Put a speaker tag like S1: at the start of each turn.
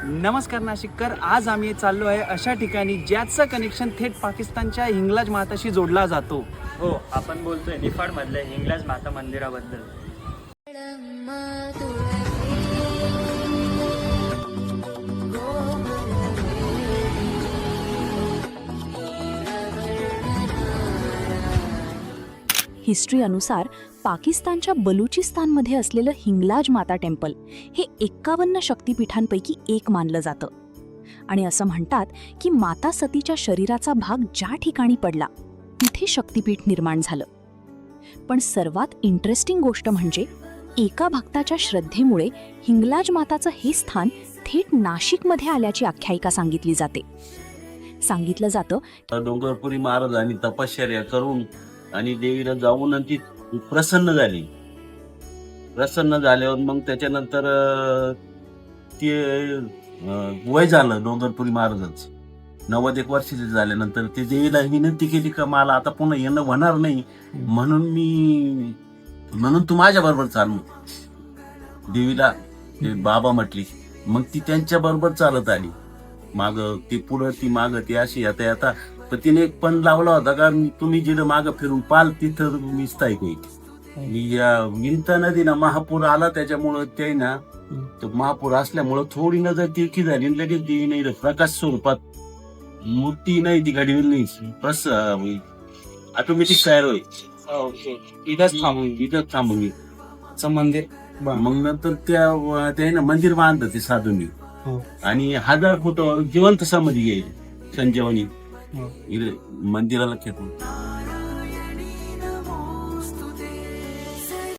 S1: नमस्कार नाशिककर, आज आम्ही चाललो आहे अशा ठिकाणी ज्याचं कनेक्शन थेट पाकिस्तानच्या हिंगलाज माताशी जोडला जातो.
S2: हो, आपण बोलतोय निफाड मधल्या हिंगलाज माता मंदिराबद्दल.
S3: हिस्ट्री अनुसार पाकिस्तानच्या बलुचिस्तानमध्ये असलेलं हिंगलाज माता टेम्पल हे 51 शक्तिपीठांपैकी एक मानलं जातं. आणि असं म्हणतात की माता सतीच्या शरीराचा भाग ज्या ठिकाणी पडला तिथे शक्तिपीठ निर्माण झालं. पण सर्वात इंटरेस्टिंग गोष्ट म्हणजे एका भक्ताच्या श्रद्धेमुळे हिंगलाज माताचं हे स्थान थेट नाशिकमध्ये आल्याची आख्यायिका सांगितली जाते. सांगितलं जातं
S4: डोंगरपुरी महाराजांनी तपश्चर्या करून आणि देवीला जाऊन ती प्रसन्न झाली. प्रसन्न झाल्यावर मग त्याच्यानंतर ते वय झालं डोंगरपुरी महाराजांचं. 91 वर्षाचे झाल्यानंतर ते देवीला विनंती केली का मला आता पुन्हा येणं होणार नाही, म्हणून तू माझ्या बरोबर चाल. देवीला बाबा म्हटली. मग ती त्यांच्या बरोबर चालत आली. माग ती पुढं ती माग ती अशी येता येता तर तिने एक पण लावला होता का तुम्ही जिथं मागं फिरून पाल तिथं मी स्थायिक होईल. मी या विंता नदीना महापूर आला त्याच्यामुळं ते ना तो महापूर असल्यामुळं थोडी नजर तिरकी झाली. लगेच देवी नाही प्रकाश स्वरूपात मूर्ती नाही ती घडवी नाही ऑटोमॅटिक तयार होईल. इथंच थांबून
S1: मंदिर
S4: मग नंतर त्या मंदिर बांधलं ते साधूंनी. आणि 1000 फूट जिवंत समाधी येईल संजीवनी मंदिराला खेटून.